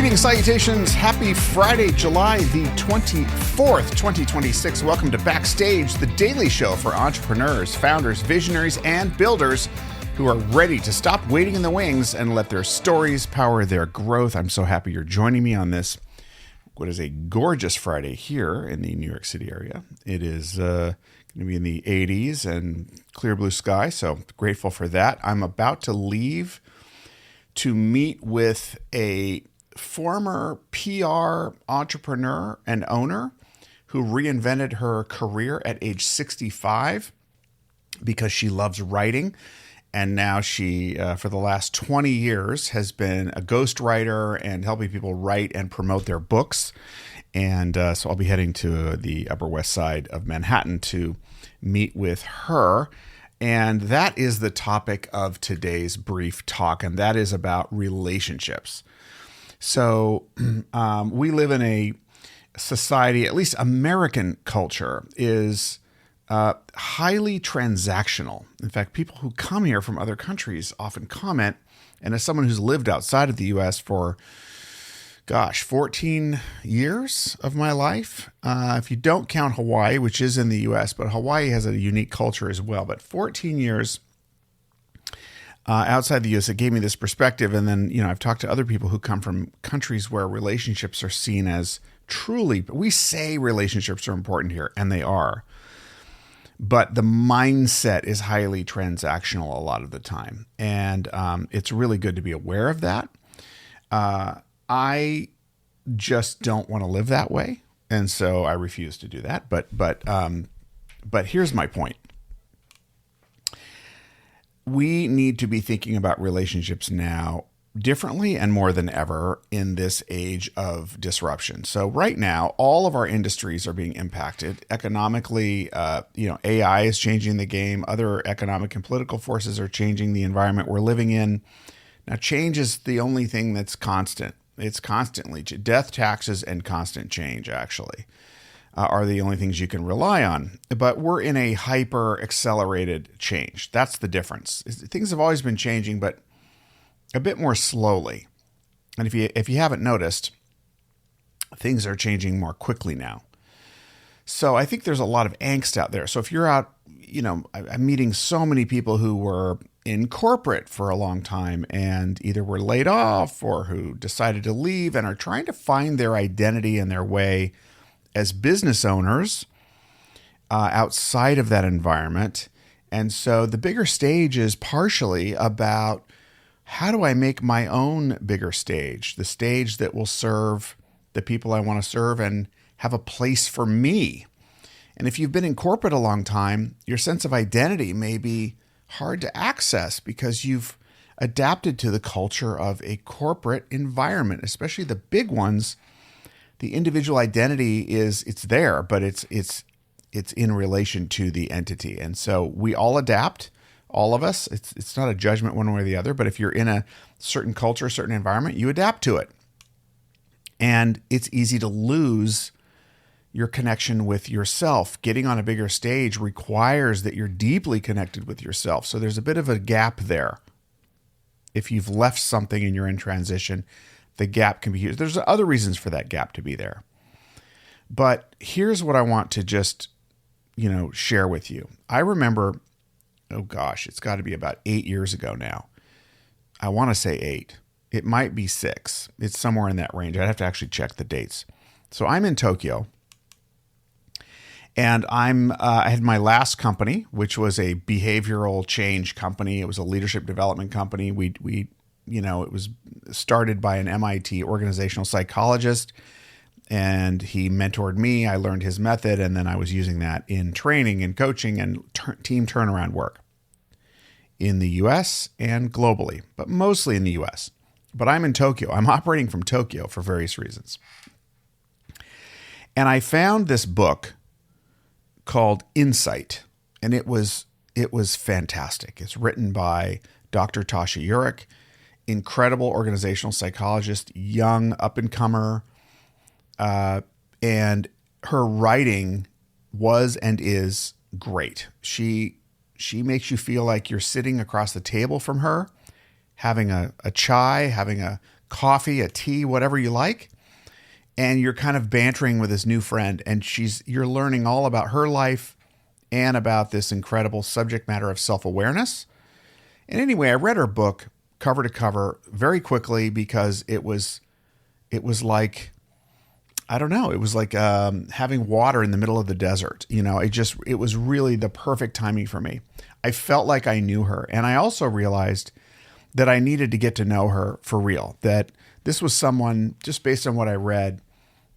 Greetings, salutations. Happy Friday, July the 24th, 2026. Welcome to Backstage, the daily show for entrepreneurs, founders, visionaries, and builders who are ready to stop waiting in the wings and let their stories power their growth. I'm so happy you're joining me on this. What is a gorgeous Friday here in the New York City area. It is going to be in the 80s and clear blue sky, so grateful for that. I'm about to leave to meet with a former PR entrepreneur and owner who reinvented her career at age 65 because she loves writing. And now she, for the last 20 years, has been a ghostwriter and helping people write and promote their books. And so I'll be heading to the Upper West Side of Manhattan to meet with her. And that is the topic of today's brief talk, and that is about relationships. So we live in a society, at least American culture, is highly transactional. In fact, people who come here from other countries often comment, and as someone who's lived outside of the U.S. for, 14 years of my life, if you don't count Hawaii, which is in the U.S., but Hawaii has a unique culture as well, but 14 years outside the U.S., it gave me this perspective. And then, I've talked to other people who come from countries where relationships are seen as truly, we say relationships are important here, and they are. But the mindset is highly transactional a lot of the time. And it's really good to be aware of that. I just don't want to live that way. And so I refuse to do that. But here's my point. We need to be thinking about relationships now differently and more than ever in this age of disruption. So right now, all of our industries are being impacted economically. AI is changing the game. Other economic and political forces are changing the environment we're living in. Now, change is the only thing that's constant. It's constantly death, taxes, and constant change, actually, are the only things you can rely on. But we're in a hyper accelerated change. That's the difference. Things have always been changing, but a bit more slowly. And if you haven't noticed, things are changing more quickly now. So I think there's a lot of angst out there. So if you're out, I'm meeting so many people who were in corporate for a long time and either were laid off or who decided to leave and are trying to find their identity and their way as business owners outside of that environment. And so the bigger stage is partially about how do I make my own bigger stage, the stage that will serve the people I want to serve and have a place for me. And if you've been in corporate a long time, your sense of identity may be hard to access because you've adapted to the culture of a corporate environment, especially the big ones. The individual identity it's there, but it's in relation to the entity. And so we all adapt, all of us. It's not a judgment one way or the other, but if you're in a certain culture, a certain environment, you adapt to it. And it's easy to lose your connection with yourself. Getting on a bigger stage requires that you're deeply connected with yourself. So there's a bit of a gap there. If you've left something and you're in transition, the gap can be huge. There's other reasons for that gap to be there. But here's what I want to just, share with you. I remember, it's got to be about 8 years ago now. I want to say 8. It might be 6. It's somewhere in that range. I'd have to actually check the dates. So I'm in Tokyo. And I had my last company, which was a behavioral change company. It was a leadership development company. It was started by an MIT organizational psychologist, and he mentored me. I learned his method, and then I was using that in training and coaching and team turnaround work in the U.S. and globally, but mostly in the U.S. But I'm in Tokyo. I'm operating from Tokyo for various reasons. And I found this book called Insight, and it was fantastic. It's written by Dr. Tasha Eurich, incredible organizational psychologist, young up-and-comer, and her writing was and is great. She makes you feel like you're sitting across the table from her, having a chai, having a coffee, a tea, whatever you like. And you're kind of bantering with this new friend, and you're learning all about her life and about this incredible subject matter of self-awareness. And anyway, I read her book cover to cover very quickly because it was like, I don't know, it was like having water in the middle of the desert. It was really the perfect timing for me. I felt like I knew her. And I also realized that I needed to get to know her for real, that this was someone, just based on what I read,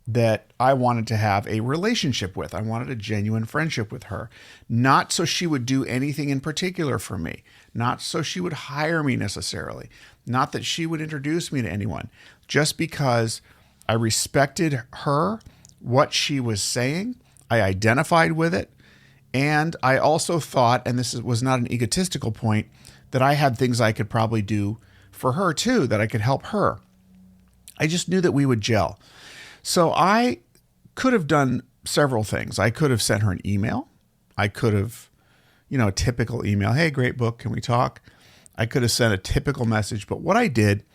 that I wanted to have a relationship with. I wanted a genuine friendship with her, not so she would do anything in particular for me, not so she would hire me necessarily, not that she would introduce me to anyone, just because I respected her, what she was saying, I identified with it, and I also thought, and was not an egotistical point, that I had things I could probably do for her too, that I could help her. I just knew that we would gel. So I could have done several things. I could have sent her an email. I could have, a typical email. Hey, great book. Can we talk? I could have sent a typical message. But what I did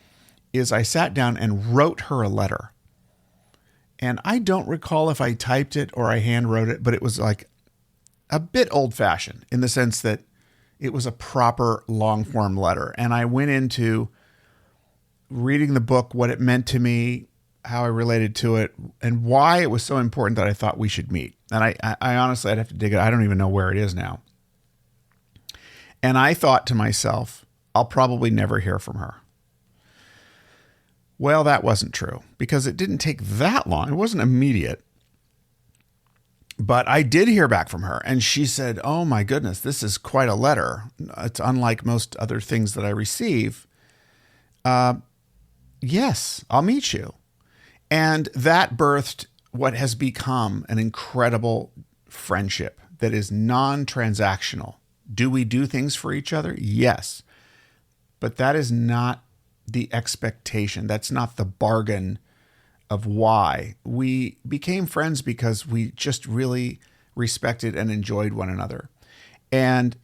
is I sat down and wrote her a letter. And I don't recall if I typed it or I hand wrote it, but it was like a bit old fashioned in the sense that it was a proper long form letter. And I went into reading the book, what it meant to me, how I related to it, and why it was so important that I thought we should meet. And I honestly, I'd have to dig it. I don't even know where it is now. And I thought to myself, I'll probably never hear from her. Well, that wasn't true because it didn't take that long. It wasn't immediate. But I did hear back from her, and she said, oh my goodness, this is quite a letter. It's unlike most other things that I receive. Yes, I'll meet you. And that birthed what has become an incredible friendship that is non-transactional. Do we do things for each other? Yes. But that is not the expectation. That's not the bargain of why. We became friends because we just really respected and enjoyed one another. And,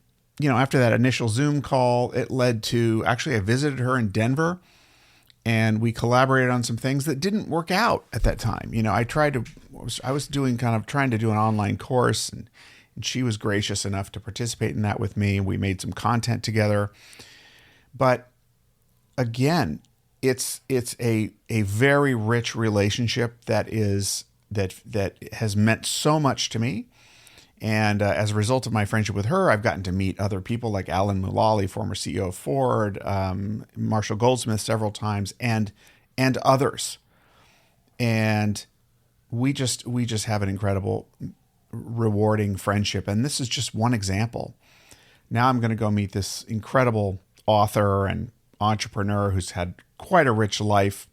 after that initial Zoom call, it led to, actually, I visited her in Denver. And we collaborated on some things that didn't work out at that time. I was doing trying to do an online course, and she was gracious enough to participate in that with me. And we made some content together. But again, it's a very rich relationship that has meant so much to me. And as a result of my friendship with her, I've gotten to meet other people like Alan Mulally, former CEO of Ford, Marshall Goldsmith several times, and others. And we just have an incredible, rewarding friendship. And this is just one example. Now I'm going to go meet this incredible author and entrepreneur who's had quite a rich life.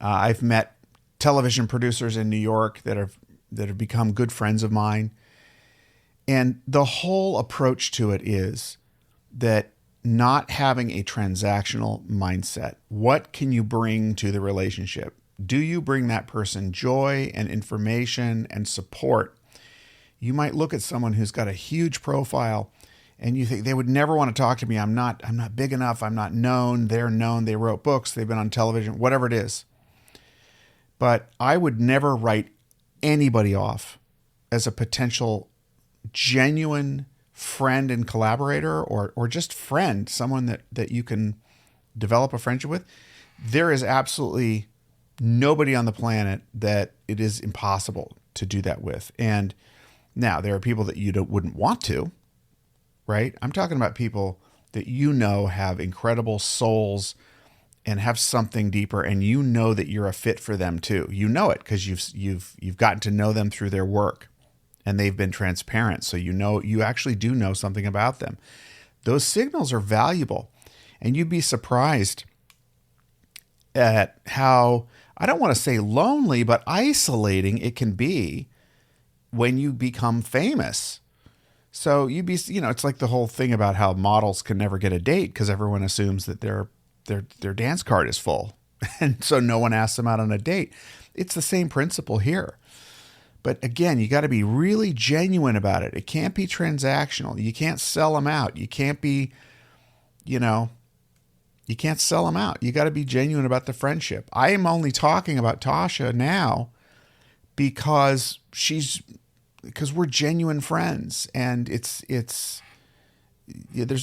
I've met television producers in New York that have become good friends of mine. And the whole approach to it is that not having a transactional mindset. What can you bring to the relationship? Do you bring that person joy and information and support? You might look at someone who's got a huge profile and you think they would never want to talk to me. I'm not big enough. I'm not known. They're known. They wrote books. They've been on television, whatever it is. But I would never write anybody off as a potential genuine friend and collaborator or just friend, someone that you can develop a friendship with. There is absolutely nobody on the planet that it is impossible to do that with. And now there are people that you wouldn't want to, right? I'm talking about people that have incredible souls and have something deeper, and that you're a fit for them too. You know it because you've gotten to know them through their work, and they've been transparent. So you actually do know something about them. Those signals are valuable, and you'd be surprised at how, I don't want to say lonely, but isolating it can be when you become famous. So it's like the whole thing about how models can never get a date because everyone assumes that their dance card is full. And so no one asks them out on a date. It's the same principle here. But again, you got to be really genuine about it. It can't be transactional. You can't sell them out. You can't be, You can't sell them out. You got to be genuine about the friendship. I am only talking about Tasha now because we're genuine friends, and there's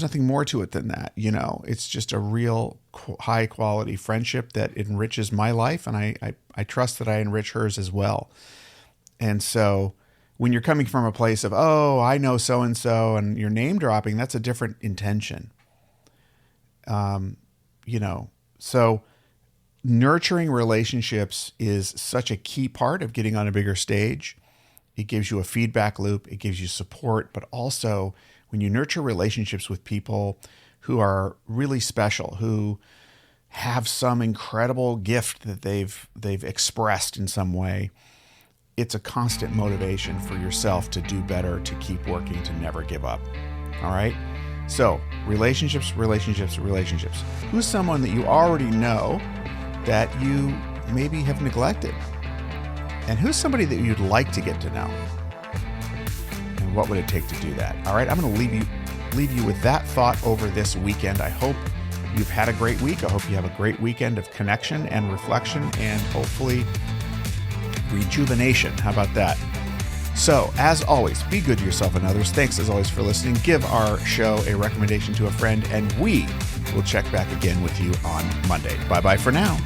nothing more to it than that. It's just a real high quality friendship that enriches my life, and I trust that I enrich hers as well. And so when you're coming from a place of, oh, I know so-and-so, and you're name dropping, that's a different intention. So nurturing relationships is such a key part of getting on a bigger stage. It gives you a feedback loop. It gives you support, but also when you nurture relationships with people who are really special, who have some incredible gift that they've expressed in some way, it's a constant motivation for yourself to do better, to keep working, to never give up. All right? So, relationships. Who's someone that you already know that you maybe have neglected? And who's somebody that you'd like to get to know? And what would it take to do that? All right, I'm going to leave you with that thought over this weekend. I hope you've had a great week. I hope you have a great weekend of connection and reflection, and hopefully rejuvenation. How about that? So, as always, be good to yourself and others. Thanks, as always, for listening. Give our show a recommendation to a friend, and we will check back again with you on Monday. Bye-bye for now.